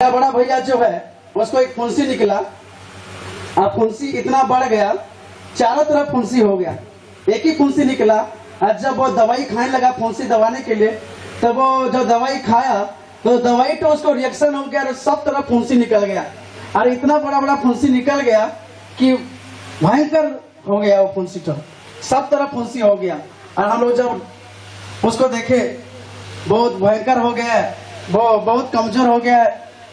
मेरा बड़ा भैया जो है उसको एक फुंसी निकला। अब फुंसी इतना बढ़ गया, चारों तरफ फुंसी हो गया, एक ही फुंसी निकला। और जब वो दवाई खाने लगा फुंसी दबाने के लिए, तब वो जब दवाई खाया तो दवाई तो उसको रिएक्शन हो गया और सब तरफ फुंसी निकल गया। और इतना बड़ा बड़ा फुंसी निकल गया कि भयंकर हो गया वो फुंसी, तो सब तरफ फुंसी हो गया। और हम लोग जब उसको देखे बहुत भयंकर हो गया, वो बहुत कमजोर हो गया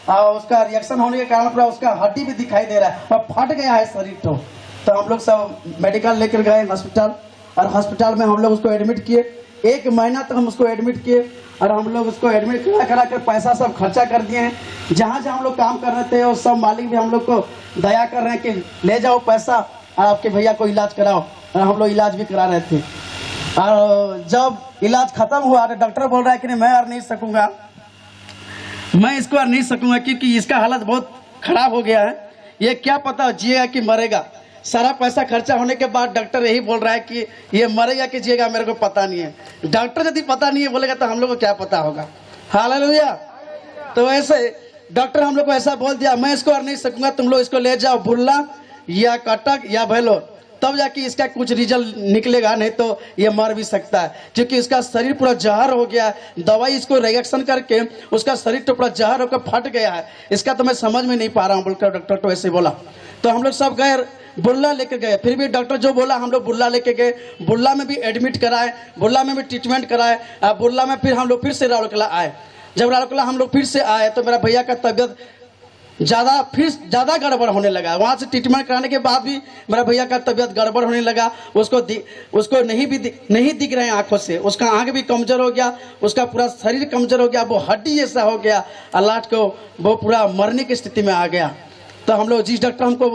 और उसका रिएक्शन होने के कारण पूरा उसका हड्डी भी दिखाई दे रहा है और फट गया है शरीर। तो हम लोग सब मेडिकल लेकर गए हॉस्पिटल, और हॉस्पिटल में हम लोग उसको एडमिट किए। 1 महीना तक हम उसको एडमिट किए और हम लोग उसको एडमिट करा कर पैसा सब खर्चा कर दिए हैं। जहाँ जहाँ हम लोग काम कर रहे थे और सब मालिक भी हम लोग को दया कर रहे हैं कि ले जाओ पैसा और आपके भैया को इलाज कराओ, और हम लोग इलाज भी करा रहे थे। और जब इलाज खत्म हुआ तो डॉक्टर बोल रहा है कि नहीं, मैं और नहीं सकूंगा, मैं इसको और नहीं सकूंगा क्योंकि इसका हालत बहुत खराब हो गया है, ये क्या पता जिएगा कि मरेगा। सारा पैसा खर्चा होने के बाद डॉक्टर यही बोल रहा है कि ये मरेगा कि जिएगा मेरे को पता नहीं है। डॉक्टर यदि पता नहीं है बोलेगा तो हम लोग को क्या पता होगा। हालेलुया। तो ऐसे डॉक्टर हम लोग को ऐसा बोल दिया, मैं इसको और नहीं सकूंगा, तुम लोग इसको ले जाओ बुर्ला या कटक या भेलोर, तब जाके इसका कुछ रिजल्ट निकलेगा, नहीं तो ये मर भी सकता है क्योंकि इसका शरीर पूरा जहर हो गया है। दवाई इसको रिएक्शन करके उसका शरीर तो पूरा जहर होकर फट गया है। इसका तो मैं समझ में नहीं पा रहा हूँ बोलकर डॉक्टर तो ऐसे बोला। तो हम लोग सब गए बुर्ला लेके गए, फिर भी डॉक्टर जो बोला हम लोग बुर्ला लेके गए। बुर्ला में भी एडमिट कराए, बुर्ला में भी ट्रीटमेंट कराए। बुर्ला में फिर हम लोग फिर से राउरकेला आए। जब राउरकेला हम लोग फिर से आए तो मेरा भैया का तबीयत ज़्यादा गड़बड़ होने लगा। वहाँ से ट्रीटमेंट कराने के बाद भी मेरा भैया का तबीयत गड़बड़ होने लगा। उसको नहीं दिख रहे हैं आंखों से, उसका आंख भी कमज़ोर हो गया, उसका पूरा शरीर कमज़ोर हो गया, वो हड्डी जैसा हो गया। अल्लाह को वो पूरा मरने की स्थिति में आ गया। तो हम लोग जिस डॉक्टर हमको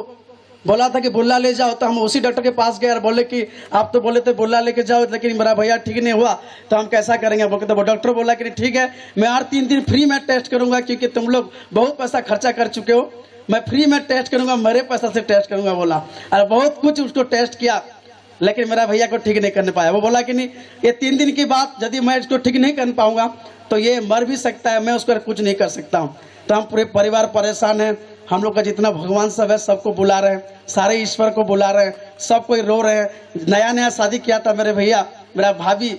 बोला था कि बुर्ला ले जाओ, तो हम उसी डॉक्टर के पास गए और बोले कि आप तो बोले थे बुर्ला लेके जाओ, लेकिन मेरा भैया ठीक नहीं हुआ तो हम कैसा करेंगे। बोले तो वो डॉक्टर बोला कि ठीक है, मैं और 3 दिन फ्री में टेस्ट करूंगा क्योंकि तुम लोग बहुत पैसा खर्चा कर चुके हो, मैं फ्री में टेस्ट करूंगा, मेरे पैसा से टेस्ट करूंगा बोला। और बहुत कुछ उसको टेस्ट किया लेकिन मेरा भैया को ठीक नहीं करने पाया। वो बोला कि नहीं, ये 3 दिन की बात, यदि मैं इसको ठीक नहीं कर पाऊंगा तो ये मर भी सकता है, मैं उसको कुछ नहीं कर सकता हूँ। तो हम पूरे परिवार परेशान हैं। हम लोग का जितना भगवान सब है सबको बुला रहे हैं, सारे ईश्वर को बुला रहे हैं, सब कोई रो रहे हैं। नया शादी किया था मेरे भैया, मेरा भाभी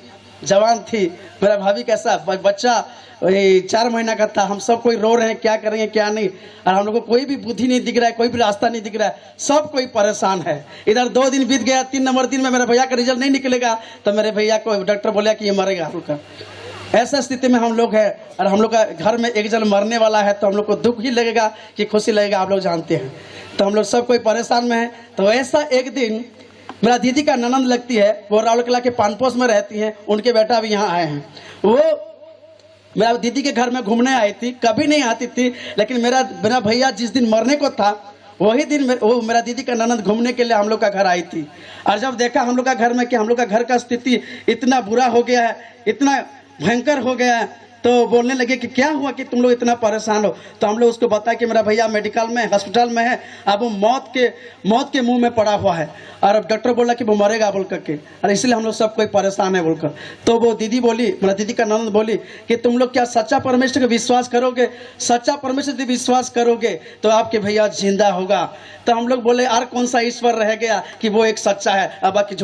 जवान थी, मेरा भाभी कैसा बच्चा 4 महीना का था। हम सब कोई रो रहे हैं, क्या करेंगे क्या नहीं। और हम लोग को कोई भी बुद्धि नहीं दिख रहा है, कोई भी रास्ता नहीं दिख रहा है, सब कोई परेशान है। इधर 2 दिन बीत गया, 3 नंबर दिन में मेरे भैया का रिजल्ट नहीं निकलेगा तो मेरे भैया को डॉक्टर बोला कि ये मरेगा। ऐसा स्थिति में हम लोग हैं और हम लोग का घर में एक जन मरने वाला है तो हम लोग को दुख ही लगेगा कि खुशी लगेगा, आप लोग जानते हैं। तो हम लोग सब कोई परेशान में है। तो ऐसा एक दिन मेरा दीदी का ननंद लगती है, वो राउरकेला के पानपोस में रहती हैं, उनके बेटा भी यहाँ आए हैं। वो मेरा दीदी के घर में घूमने आई थी, कभी नहीं आती थी, लेकिन मेरा भैया जिस दिन मरने को था वही दिन वो मेरा दीदी का ननंद घूमने के लिए हम लोग का घर आई थी। और जब देखा हम लोग का घर में कि हम लोग का घर का स्थिति इतना बुरा हो गया है, इतना भयंकर हो गया है, तो बोलने लगे कि क्या हुआ कि तुम लोग इतना परेशान हो। तो हम लोग उसको बताया कि मेरा भैया मेडिकल में हॉस्पिटल में है, अब वो मौत के मुंह में पड़ा हुआ है और अब डॉक्टर बोला कि वो मरेगा बोल करके, और इसलिए हम लोग सब कोई परेशान है बोलकर। तो वो दीदी बोली, मेरा दीदी का ननद बोली कि तुम लोग क्या सच्चा परमेश्वर का विश्वास करोगे? सच्चा परमेश्वर यदि विश्वास करोगे तो आपके भैया जिंदा होगा। तो हम लोग बोले और कौन सा ईश्वर रह गया कि वो एक सच्चा है और बाकी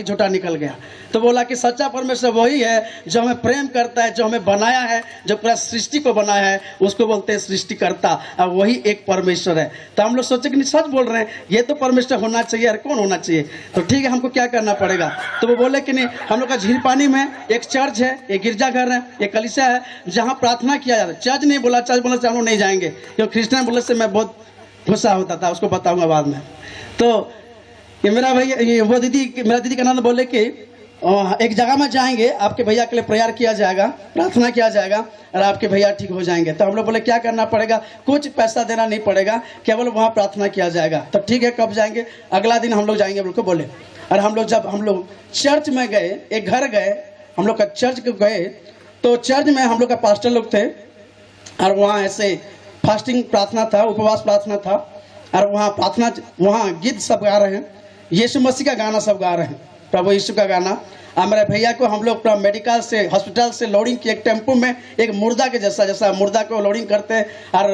झूठा निकल गया। तो बोला कि सच्चा परमेश्वर वही है जो हमें प्रेम करता है, जो हमें बनाया है, जो पूरा सृष्टि को बनाया है, उसको बोलते हैं सृष्टिकर्ता, और वही एक परमेश्वर है। तो हम लोग सोचे कि नहीं सच बोल रहे हैं, ये तो परमेश्वर होना चाहिए, और कौन होना चाहिए। तो ठीक है, हमको क्या करना पड़ेगा। तो वो बोले कि नहीं, हम लोग का झील पानी में एक चर्च है, एक गिरजाघर है, एक कलीसिया है जहाँ प्रार्थना किया जाता है। चर्च नहीं बोला, चर्च बोला हम लोग नहीं जाएंगे क्योंकि क्रिश्चियन बोलने से मैं बहुत गुस्सा होता था, उसको बताऊंगा बाद में। तो ये मेरा भैया, वो मेरा दीदी का नाम बोले कि एक जगह में जाएंगे, आपके भैया के लिए प्रेयर किया जाएगा, प्रार्थना किया जाएगा और आपके भैया ठीक हो जाएंगे। तो हम लोग बोले क्या करना पड़ेगा? कुछ पैसा देना नहीं पड़ेगा, केवल वहाँ प्रार्थना किया जाएगा। तो ठीक है, कब जाएंगे? अगला दिन हम लोग जाएंगे बिल्कुल बोले। और जब हम लोग चर्च में गए, एक घर गए, हम लोग का चर्च गए, तो चर्च में हम लोग का पास्टर लोग थे और वहाँ ऐसे फास्टिंग प्रार्थना था, उपवास प्रार्थना था। और वहाँ गीत सब गा रहे हैं, यीशु मसीह का गाना सब गा रहे हैं, प्रभु यीशु का गाना। मेरे भैया को हम लोग मेडिकल से हॉस्पिटल से लोडिंग किए, एक टेम्पो में एक मुर्दा के जैसा मुर्दा को लोडिंग करते हैं और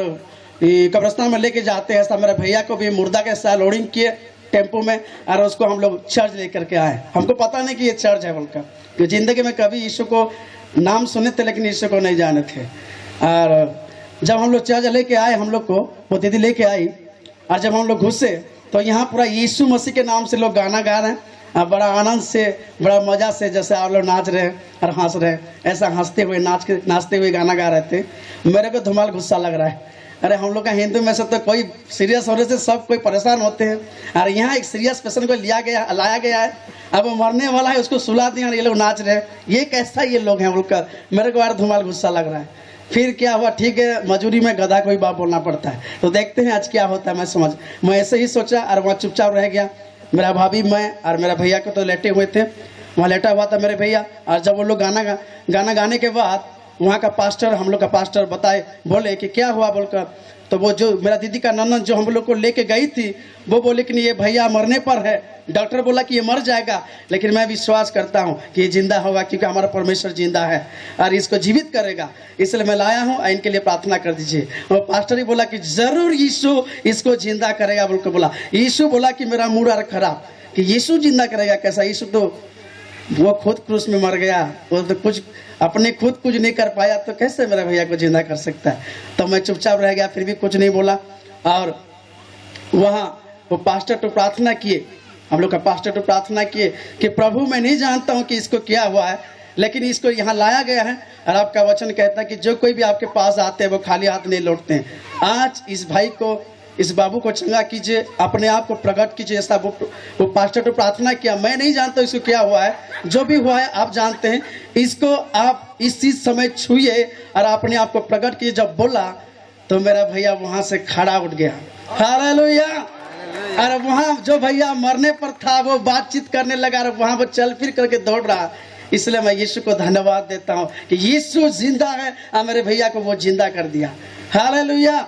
कब्रिस्तान में लेके जाते हैं, ऐसा मेरे भैया को भी मुर्दा के साथ लोडिंग किए टेम्पो में और उसको हम लोग चर्च लेकर के आए। हमको पता नहीं कि ये चर्च है बोलकर, कि जिंदगी में कभी यीशु को नाम सुने थे लेकिन यीशु को नहीं जाने थे। और जब हम लोग चर्च लेके आए, हम लोग को वो दीदी लेके आई और जब हम लोग घुसे तो यहाँ पूरा यीशु मसीह के नाम से लोग गाना गा रहे हैं और बड़ा आनंद से, बड़ा मजा से, जैसे आप लोग नाच रहे हैं और हंस रहे हैं, ऐसा हंसते हुए नाचते हुए गाना गा रहे थे। मेरे को धुमाल गुस्सा लग रहा है। अरे हम लोग का हिंदू में से तो कोई सीरियस होने से सब कोई परेशान होते हैं और यहाँ एक सीरियस पेशेंट को लाया गया है, अब वो मरने वाला है, उसको सुला दिया और ये लोग नाच रहे हैं, ये कैसा ये लोग हैं बोलकर मेरे को यार धुमाल गुस्सा लग रहा है। फिर क्या हुआ, ठीक है मजूरी में गधा कोई बाप बोलना पड़ता है, तो देखते हैं आज क्या होता है। मैं ऐसे ही सोचा और वहाँ चुपचाप रह गया। मेरा भाभी, मैं और मेरा भैया को तो लेटे हुए थे, वहाँ लेटा हुआ था मेरे भैया। और जब वो लोग गाना गाने के बाद वहाँ का पास्टर, हम लोग का पास्टर बताए, बोले कि क्या हुआ बोलकर, तो वो जो मेरा दीदी का ननद जो हम लोग को लेके गई थी वो बोले कि ये भैया मरने पर है, डॉक्टर बोला कि ये मर जाएगा, लेकिन मैं विश्वास करता हूँ कि ये जिंदा होगा क्योंकि हमारा परमेश्वर जिंदा है और इसको जीवित करेगा, इसलिए मैं लाया हूँ, इनके लिए प्रार्थना कर दीजिए। और पास्टर ही बोला कि जरूर यीशु इसको जिंदा करेगा बोलकर बोला। यीशु बोला कि मेरा मूड और खराब कि यीशु जिंदा करेगा कैसा, यीशु तो वो खुद क्रूस में मर गया, वो तो कुछ अपने खुद कुछ नहीं कर पाया, तो कैसे मेरा भैया को जिंदा कर सकता है। तो मैं चुपचाप रह गया, फिर भी कुछ नहीं बोला। और वहाँ वो पास्टर तो प्रार्थना किए, हम लोग का पास्टर तो प्रार्थना किए कि प्रभु मैं नहीं जानता हूँ कि इसको क्या हुआ है, लेकिन इसको यहाँ लाया गया है और आपका वचन कहता है कि जो कोई भी आपके पास आते हैं वो खाली हाथ नहीं लौटते हैं। आज इस भाई को, इस बाबू को चंगा कीजिए, अपने आप को प्रकट कीजिए, ऐसा वो पास्टर तो प्रार्थना किया। मैं नहीं जानता इसको क्या हुआ है, जो भी हुआ है आप जानते हैं, इसको आप इसी समय छुए और अपने आप को प्रकट कीजिए। जब बोला तो मेरा भैया वहां से खड़ा उठ गया, हालेलुया। और वहां जो भैया मरने पर था वो बातचीत करने लगा और वहां वो चल फिर करके दौड़ रहा। इसलिए मैं यीशु को धन्यवाद देता हूँ कि यीशु जिंदा है और मेरे भैया को वो जिंदा कर दिया, हालेलुया।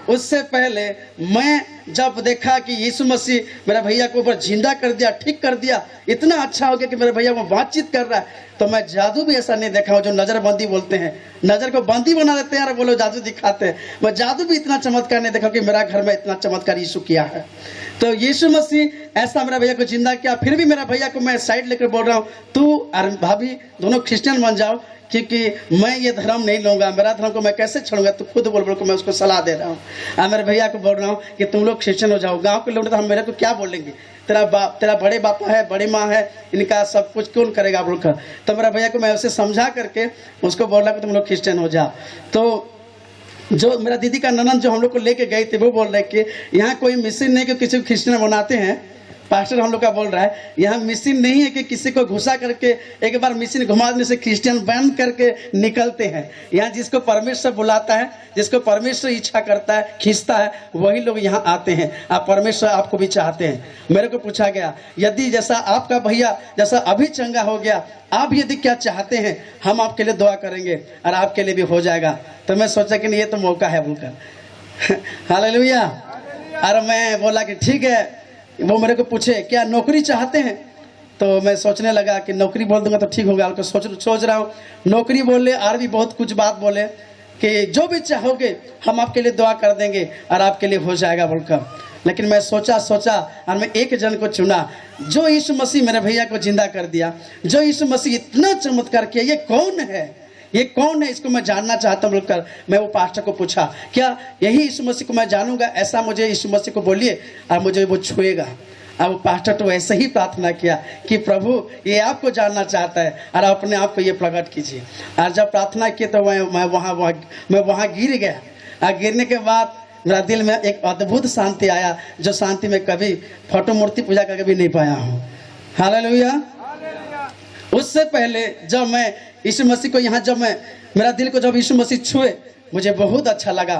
उससे पहले मैं जब देखा कि यीशु मसीह मेरे भैया को ऊपर जिंदा कर दिया, ठीक कर दिया, इतना अच्छा हो गया कि मेरे भैया वो बातचीत कर रहा है, तो मैं जादू भी ऐसा नहीं देखा हूँ जो नजरबंदी बोलते हैं, नजर को बंदी बना देते हैं और वो लोग जादू दिखाते हैं। मैं जादू भी इतना चमत्कार नहीं देखा कि मेरा घर में इतना चमत्कार यीशु किया है। तो यीशु मसीह ऐसा मेरा भैया को जिंदा किया। फिर भी मेरा भैया को मैं साइड लेकर बोल रहा हूँ, तू और भाभी दोनों क्रिश्चियन बन जाओ, क्योंकि मैं ये धर्म नहीं लूंगा, मेरा धर्म को मैं कैसे छोड़ूंगा, तू खुद बोल को मैं उसको सलाह दे रहा हूँ। और मेरे भैया को बोल रहा हूँ कि तुम लोग क्रिश्चियन हो जाओ। गांव के लोग तो हम मेरे को क्या बोलेंगे, तेरा बड़े बापा है, बड़ी माँ है, इनका सब कुछ कौन करेगा बोलकर। तो मेरा भैया को मैं उसे समझा करके उसको बोल रहा कि तुम लोग क्रिश्चियन हो जाओ। तो जो मेरा दीदी का ननद जो हम लोग को लेके गए थे वो बोल रहे कि यहाँ कोई मिशन नहीं कि किसी को क्रिश्चियन बनाते हैं। पास्टर हम लोग का बोल रहा है यहाँ मिशन नहीं है कि किसी को घुसा करके एक बार मिशन घुमा देने से क्रिश्चियन बन करके निकलते हैं। यहाँ जिसको परमेश्वर बुलाता है, जिसको परमेश्वर इच्छा करता है, खींचता है, वही लोग यहाँ आते हैं। आप परमेश्वर आपको भी चाहते हैं। मेरे को पूछा गया यदि जैसा आपका भैया जैसा अभी चंगा हो गया, आप यदि क्या चाहते हैं हम आपके लिए दुआ करेंगे और आपके लिए भी हो जाएगा। तो मैं सोचा कि ये तो मौका है बोलकर हालेलुया। और मैं बोला कि ठीक है। वो मेरे को पूछे क्या नौकरी चाहते हैं, तो मैं सोचने लगा कि नौकरी बोल दूंगा तो ठीक होगा। सोच रहा हूँ नौकरी बोले और भी बहुत कुछ बात बोले कि जो भी चाहोगे हम आपके लिए दुआ कर देंगे और आपके लिए हो जाएगा बोलकर। लेकिन मैं सोचा और मैं एक जन को चुना जो यीशु मसीह मेरे भैया को जिंदा कर दिया, जो यीशु मसीह इतना चमत्कार किया। ये कौन है, ये कौन है, इसको मैं जानना चाहता हूँ बोलकर मैं वो पास्टर को पूछा क्या यही यीशु मसीह को मैं जानूंगा, ऐसा मुझे यीशु मसीह को बोलिए और मुझे वो छुएगा। अब वो पास्टर तो ऐसे ही प्रार्थना किया कि प्रभु ये आपको जानना चाहता है और अपने आप को ये प्रकट कीजिए। और जब प्रार्थना की तो मैं वहाँ गिर गया। और गिरने के बाद मेरा दिल में एक अद्भुत शांति आया, जो शांति में कभी फोटो मूर्ति पूजा करके भी नहीं पाया हूँ। हालेलुया। उससे पहले जब मैं यीशु मसीह को यहाँ मेरा दिल को जब यीशु मसीह छुए मुझे बहुत अच्छा लगा।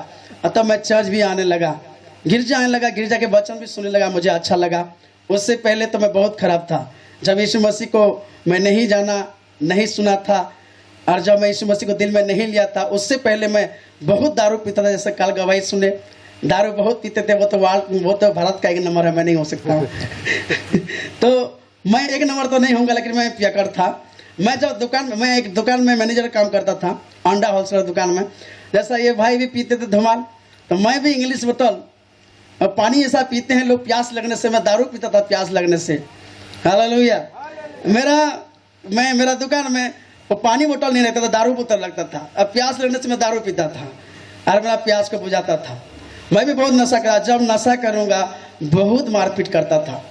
तब मैं चर्च भी आने लगा, गिरजा आने लगा, गिरजा के वचन भी सुनने लगा, मुझे अच्छा लगा। उससे पहले तो मैं बहुत खराब था। जब यीशु मसीह को मैं नहीं जाना, नहीं सुना था और जब मैं यीशु मसीह को दिल में नहीं लिया था, उससे पहले मैं बहुत दारू पीता था। जैसे कल गवाही सुने, दारू बहुत पीते थे। वो तो भारत का एक नंबर है, मैं नहीं हो सकता हूँ तो मैं एक नंबर तो नहीं होऊंगा, लेकिन मैं पियकर था। मैं जब मैं एक दुकान में मैनेजर काम करता था, अंडा होलसेलर दुकान में। जैसा ये भाई भी पीते थे धुमाल, तो मैं भी इंग्लिश बोतल और पानी ऐसा पीते हैं लोग प्यास लगने से, मैं दारू पीता था प्यास लगने से। हालेलुया। मेरा दुकान में वो पानी बोतल नहीं रहता था, दारू बोतल लगता था। अब प्यास लगने से मैं दारू पीता था और मेरा प्यास को बुझाता था। मैं भी बहुत नशा करा, जब नशा करूँगा बहुत मारपीट करता था।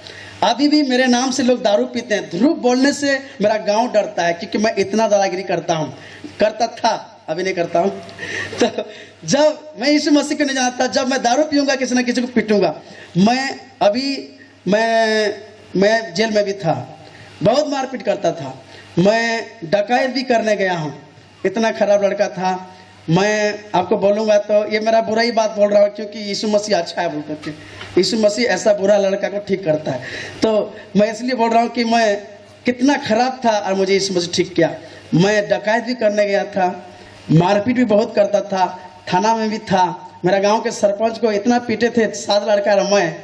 अभी भी मेरे नाम से लोग दारू पीते हैं। ध्रुव बोलने से मेरा गांव डरता है, क्योंकि मैं इतना दादागिरी करता था, अभी नहीं करता हूँ। तो जब मैं यीशु मसीह को नहीं जानता, जब मैं दारू पीऊँगा किसी न किसी को पीटूँगा। मैं जेल में भी था, बहुत मारपीट करता था। मैं डकैत भी करने गया हूँ, इतना खराब लड़का था। मैं आपको बोलूँगा तो ये मेरा बुरा ही बात बोल रहा हूँ, क्योंकि यीशु मसीह अच्छा है बोल करके। यीशु मसीह ऐसा बुरा लड़का को ठीक करता है। तो मैं इसलिए बोल रहा हूँ कि मैं कितना खराब था और मुझे यीशु मसीह ठीक किया। मैं डकैत भी करने गया था, मारपीट भी बहुत करता था, थाना में भी था। मेरा गांव के सरपंच को इतना पीटे थे 7 लड़का और मैं,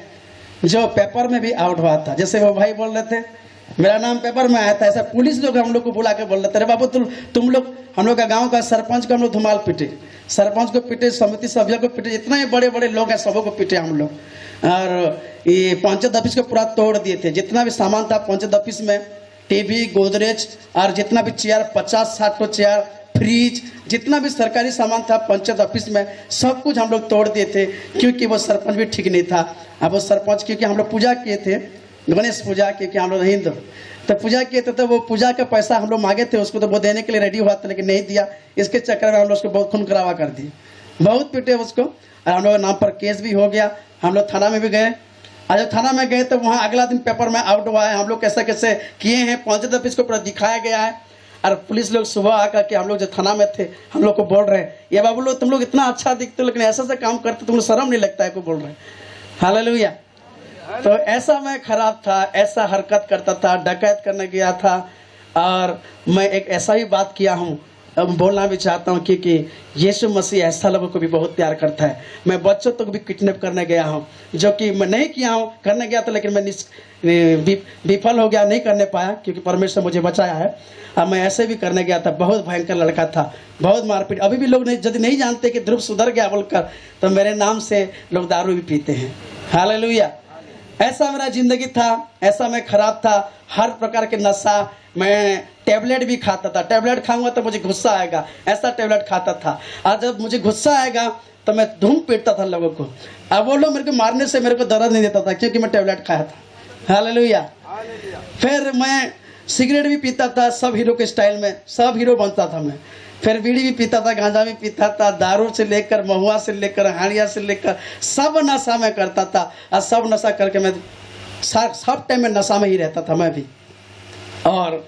जो पेपर में भी आउट हुआ था। जैसे वो भाई बोल रहे थे मेरा नाम पेपर में आया था, ऐसा पुलिस लोग हम लोग को बुला के बोल रहे थे, अरे बाबू तुम लोग, हम लोग का गांव का सरपंच को हम लोग धुमाल पीटे, सरपंच को पीटे, समिति सभ्य को पीटे, जितना ही बड़े बड़े लोग हैं सबों को पीटे हम लोग। और ये पंचायत ऑफिस को पूरा तोड़ दिए थे। जितना भी सामान था पंचायत ऑफिस में, टीवी, गोदरेज और जितना भी चेयर, 50-60 को चेयर, फ्रिज, जितना भी सरकारी सामान था पंचायत ऑफिस में, सब कुछ हम लोग तोड़ दिए थे। क्योंकि वो सरपंच भी ठीक नहीं था। अब वो सरपंच, क्योंकि हम लोग पूजा किए थे, गणेश पूजा, क्योंकि हम लोग हिंदू, तो पूजा किए थे, तो वो पूजा का पैसा हम लोग मांगे थे उसको, तो वो देने के लिए रेडी हुआ था, लेकिन नहीं दिया। इसके चक्कर में हम लोग उसको बहुत खून खराबा कर दिए, बहुत पीटे उसको, और हम लोग नाम पर केस भी हो गया। हम लोग थाना में भी गए, और जब थाना में गए तो वहाँ अगला दिन पेपर में आउट हुआ है, हम लोग कैसे कैसे किए हैं, पंचायत ऑफिस को पूरा दिखाया गया है। और पुलिस लोग सुबह आकर के हम लोग जो थाना में थे हम लोग को बोल रहे हैं, ये बाबू लोग तुम लोग इतना अच्छा दिखते हो, लेकिन ऐसा काम करते तुम लोग शर्म नहीं लगता है, को बोल रहे हैं। हालेलुया। तो ऐसा मैं खराब था, ऐसा हरकत करता था, डकैत करने गया था। और मैं एक ऐसा ही बात किया हूँ, अब बोलना भी चाहता हूँ, क्योंकि यीशु मसीह ऐसा लोगों को भी बहुत प्यार करता है। मैं बच्चों तक भी किडनैप करने गया हूँ, जो कि मैं नहीं किया हूँ, करने गया था, लेकिन मैं विफल हो गया, नहीं करने पाया, क्योंकि परमेश्वर मुझे बचाया है। और मैं ऐसे भी करने गया था, बहुत भयंकर लड़का था, बहुत मारपीट। अभी भी लोग यदि नहीं जानते कि ध्रुव सुधर गया बोलकर, तो मेरे नाम से लोग दारू भी पीते हैं। हालेलुया। ऐसा मेरा जिंदगी था, ऐसा मैं खराब था, हर प्रकार के नशा। मैं टेबलेट भी खाता था, टेबलेट खाऊंगा तो मुझे गुस्सा आएगा, ऐसा टेबलेट खाता था। और जब मुझे गुस्सा आएगा तो मैं धूम पीटता था लोगों को। अब वो लोग मेरे को मारने से मेरे को दर्द नहीं देता था, क्योंकि मैं टेबलेट खाया था। हालेलुया। फिर मैं सिगरेट भी पीता था, सब हीरो के स्टाइल में, सब हीरो बनता था मैं। फिर बीड़ी भी पीता था, गांजा भी पीता था, दारू से लेकर, महुआ से लेकर, हाड़िया से लेकर, सब नशा में करता था। और सब नशा करके मैं सब टाइम में नशा में ही रहता था मैं भी। और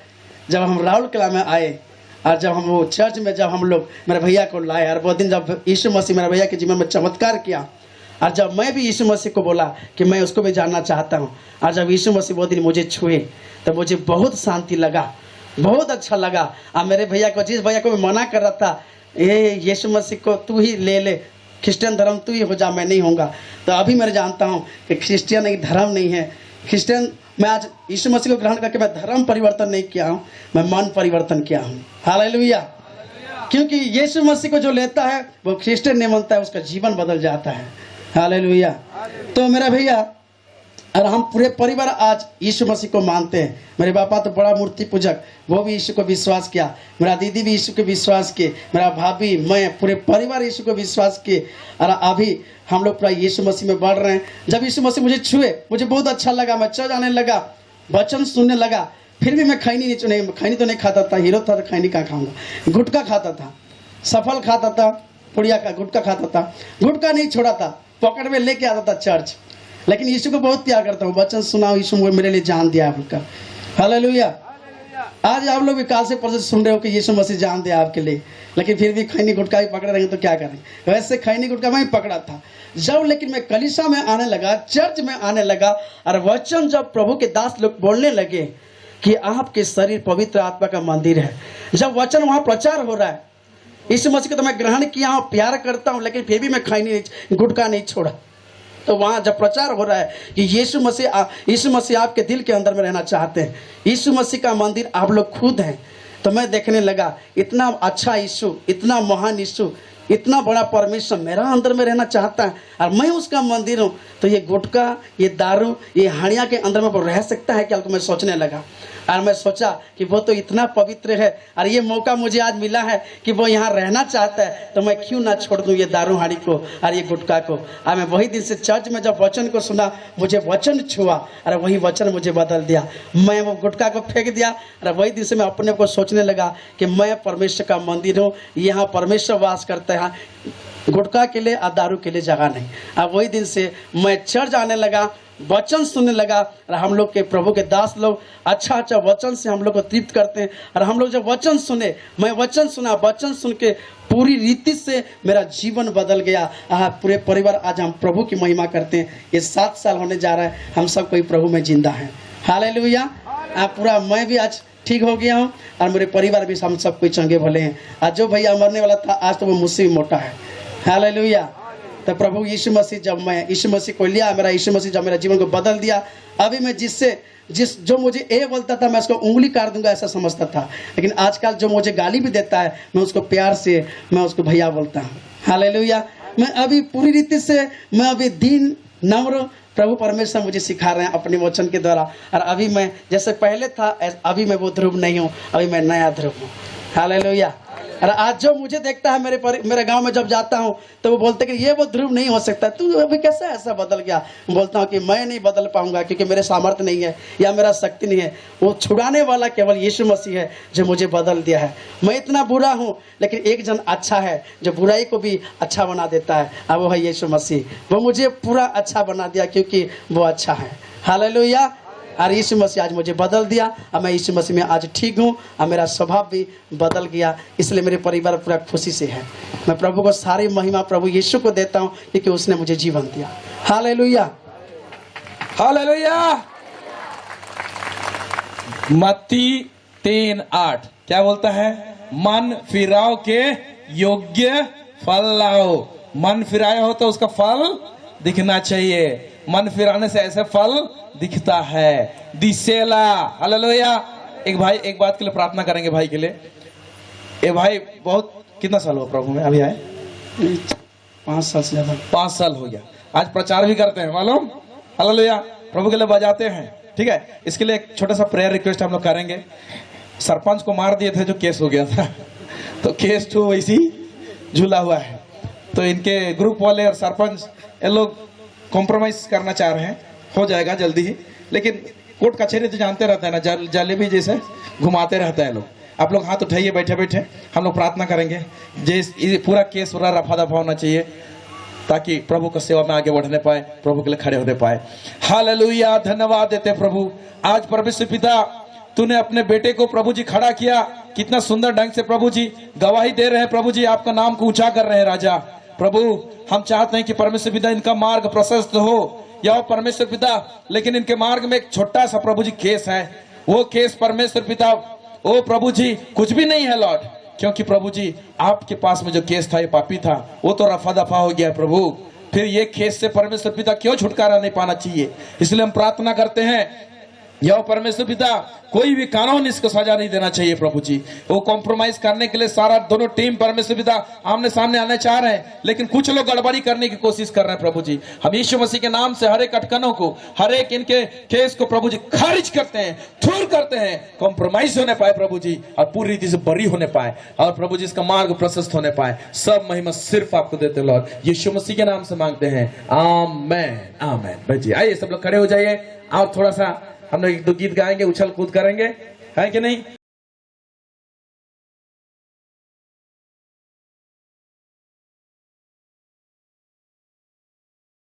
जब हम राहुल किला में आए, और जब हम वो चर्च में जब हम लोग मेरे भैया को लाए, और वो दिन जब यीशु मसीह मेरे भैया के जीवन में चमत्कार किया, और जब मैं भी यीशु मसीह को बोला कि मैं उसको भी जानना चाहता हूँ, और जब यीशु मसीह वो दिन मुझे छुए, तो मुझे बहुत शांति लगा, बहुत अच्छा लगा। और मेरे भैया को, जिस भैया को मैं मना कर रहा था, ये यीशु मसीह को तू ही ले ले, क्रिश्चियन धर्म तू ही हो जा, मैं नहीं होऊंगा, तो अभी मैं जानता हूँ कि क्रिश्चियन एक धर्म नहीं है। क्रिश्चियन, मैं आज यीशु मसीह को ग्रहण करके मैं धर्म परिवर्तन नहीं किया हूँ, मैं मन परिवर्तन किया हूँ। हालेलुया। क्योंकि यीशु मसीह को जो लेता है वो क्रिश्चियन नहीं बनता है, उसका जीवन बदल जाता है। हालेलुया। तो मेरा भैया और हम पूरे परिवार आज यीशु मसीह को मानते हैं। मेरे पापा तो बड़ा मूर्ति पूजक, वो भी यीशु को विश्वास किया, मेरा दीदी भी यीशु को विश्वास किए, मेरा भाभी, मैं, पूरे परिवार यीशु को विश्वास किए। और अभी हम लोग पूरा यीशु मसीह में बढ़ रहे हैं। जब यीशु मसीह मुझे छुए, मुझे बहुत अच्छा लगा, मैं चर्च आने लगा, वचन सुनने लगा। फिर भी मैं खैनी तो नहीं खाता था, हीरो था तो खैनी कहाँ खाऊंगा। गुटखा खाता था, सफल खाता था, पुड़िया का गुटखा खाता था, गुटखा नहीं छोड़ा था, पॉकेट में लेके आता था चर्च। लेकिन यीशु को बहुत प्यार करता हूँ, वचन सुनाओ, यीशु मेरे लिए जान दिया आपका। हालेलुया। आज आप लोग भी काल से परसों सुन रहे हो कि यीशु मसीह जान दिया आपके लिए, लेकिन फिर भी खैनी गुटखा ही पकड़े रहेंगे तो क्या करेंगे। वैसे खैनी गुटखा मैं ही पकड़ा था। जब लेकिन मैं कलीसिया में आने लगा, चर्च में आने लगा, और वचन जब प्रभु के दास लोग बोलने लगे कि आपके शरीर पवित्र आत्मा का मंदिर है, जब वचन वहाँ प्रचार हो रहा है, यीशु मसीह को तो मैं ग्रहण किया हूँ, प्यार करता हूँ, लेकिन फिर भी मैं खैनी गुटखा नहीं छोड़ा। तो वहाँ जब प्रचार हो रहा है कि यीशु मसीह आपके दिल के अंदर में रहना चाहते हैं, यीशु मसीह का मंदिर आप लोग खुद हैं, तो मैं देखने लगा इतना अच्छा यीशु, इतना महान यीशु, इतना बड़ा परमेश्वर मेरा अंदर में रहना चाहता है और मैं उसका मंदिर हूँ। तो ये गुटखा, ये दारू, ये हाड़िया के अंदर में वो रह सकता है क्या? मैं सोचने लगा और मैं सोचा कि वो तो इतना पवित्र है और ये मौका मुझे आज मिला है कि वो यहाँ रहना चाहता है, तो मैं क्यों ना छोड़ दूँ ये दारू हाड़ी को और ये गुटखा को। और मैं वही दिन से चर्च में जब वचन को सुना, मुझे वचन छुआ और वही वचन मुझे बदल दिया। मैं वो गुटखा को फेंक दिया और वही दिन से मैं अपने को सोचने लगा कि मैं परमेश्वर का मंदिर हूँ, यहाँ परमेश्वर वास करता है, गुटखा के लिए और दारू के लिए जगह नहीं। अब वही दिन से मैं चर्च आने लगा, वचन सुनने लगा और हम लोग के प्रभु के दास लोग अच्छा अच्छा वचन से हम लोग को तृप्त करते हैं। और हम लोग जब वचन सुने, मैं वचन सुना, वचन सुन के पूरी रीति से मेरा जीवन बदल गया। पूरे परिवार आज हम प्रभु की महिमा करते हैं। ये 7 साल होने जा रहा है, हम सब कोई प्रभु में जिंदा हैं। हालेलुया। पूरा मैं भी आज ठीक हो गया हूँ और मेरे परिवार भी, हम सब कोई चंगे भले हैं। आज जो भैया मरने वाला था, आज तो वो मुझसे भी मोटा है। हालेलुया। तो प्रभु यीशु मसीह, जब मैं यीशु मसीह को लिया, मेरा यीशु मसीह जब मेरा जीवन को बदल दिया। अभी मैं जो मुझे ए बोलता था, मैं उसको उंगली काट दूंगा ऐसा समझता था, लेकिन आजकल जो मुझे गाली भी देता है, मैं उसको प्यार से मैं उसको भैया बोलता हूँ। हालेलुया। मैं अभी पूरी रीति से मैं अभी दीन नम्र, प्रभु परमेश्वर मुझे सिखा रहे हैं अपने वचन के द्वारा। और अभी मैं जैसे पहले था, अभी मैं वो ध्रुव नहीं हूँ, अभी मैं नया ध्रुव हूँ। हालेलुया। और आज जो मुझे देखता है मेरे गांव में जब जाता हूं, तो वो बोलते कि ये वो ध्रुव नहीं हो सकता, तू अभी कैसा ऐसा बदल गया। बोलता हूं कि मैं नहीं बदल पाऊंगा, क्योंकि मेरे सामर्थ्य नहीं है या मेरा शक्ति नहीं है। वो छुड़ाने वाला केवल यीशु मसीह है जो मुझे बदल दिया है। मैं इतना बुरा हूं, लेकिन एक जन अच्छा है जो बुराई को भी अच्छा बना देता है, और वो है यीशु मसीह। वो मुझे पूरा अच्छा बना दिया क्योंकि वो अच्छा है। हालेलुया। और यीशु मसीह आज मुझे बदल दिया और मैं यीशु मसीह में आज ठीक हूँ और मेरा स्वभाव भी बदल गया। इसलिए मेरे परिवार पूरा खुशी से है। मैं प्रभु को सारी महिमा प्रभु यीशु को देता हूँ, क्योंकि उसने मुझे जीवन दिया। हालेलुया। हालेलुया। मत्ती 3:8 क्या बोलता है? मन फिराओ के योग्य फल लाओ। मन फिराया हो तो उसका फल दिखना चाहिए। मन फिराने से ऐसे फल दिखता है, दिसेला। हालेलुया। एक भाई एक बात के लिए प्रार्थना करेंगे भाई के लिए। ए भाई बहुत कितना साल हुआ प्रभु में? अभी आए 5 साल से ज्यादा। 5 साल हो गया। आज प्रचार भी करते हैं, मालूम? हालेलुया। प्रभु के लिए बजाते हैं। ठीक है, इसके लिए एक छोटा सा प्रेयर रिक्वेस्ट हम लोग करेंगे। सरपंच को मार दिए थे जो केस हो गया था, तो केस तो वैसी झूला हुआ है। तो इनके ग्रुप वाले और सरपंच ये लोग कॉम्प्रोमाइज करना चाह रहे हैं, हो जाएगा जल्दी ही। लेकिन कोर्ट कचहरी तो जानते रहते हैं ना, जलेबी जैसे घुमाते रहते हैं लोग। आप लोग हाथ उठाइए बैठे बैठे, हम लोग प्रार्थना करेंगे। ये पूरा केस पूरा रफा दफा होना चाहिए, ताकि प्रभु का सेवा में आगे बढ़ने पाए, प्रभु के लिए खड़े होने पाए। हालेलुया। धन्यवाद देते प्रभु। आज परमेश्वर पिता, तूने अपने बेटे को प्रभु जी खड़ा किया, कितना सुंदर ढंग से प्रभु जी गवाही दे रहे हैं। प्रभु जी आपका नाम को ऊंचा कर रहे हैं। राजा प्रभु, हम चाहते हैं कि परमेश्वर पिता इनका मार्ग प्रशस्त हो, या परमेश्वर पिता, लेकिन इनके मार्ग में एक छोटा सा प्रभु जी केस है। वो केस परमेश्वर पिता, ओ प्रभु जी कुछ भी नहीं है लॉर्ड, क्योंकि प्रभु जी आपके पास में जो केस था ये पापी था, वो तो रफा दफा हो गया प्रभु। फिर ये केस से परमेश्वर पिता क्यों छुटकारा नहीं पाना चाहिए? इसलिए हम प्रार्थना करते हैं, यह परमेश्वर पिता कोई भी कानून इसको सजा नहीं देना चाहिए प्रभु जी। वो कॉम्प्रोमाइज करने के लिए सारा दोनों टीम परमेश्वर पिता आमने सामने आने चाह रहे हैं, लेकिन कुछ लोग गड़बड़ी करने की कोशिश कर रहे हैं प्रभु जी। हम यीशु मसीह के नाम से हर एक अटकनों को, हर एक इनके केस को प्रभु जी खारिज करते हैं, दूर करते हैं। कॉम्प्रोमाइज होने पाए प्रभु जी, और पूरी रीति से बरी होने पाए, और प्रभु जी इसका मार्ग प्रशस्त होने पाए। सब महिमा सिर्फ आपको देते लॉर्ड, यीशु मसीह के नाम से मांगते हैं। आमेन आमेन। भाई आइए सब लोग खड़े हो जाइए, और थोड़ा सा हम लोग 1-2 गीत गाएंगे, उछल कूद करेंगे, है कि नहीं?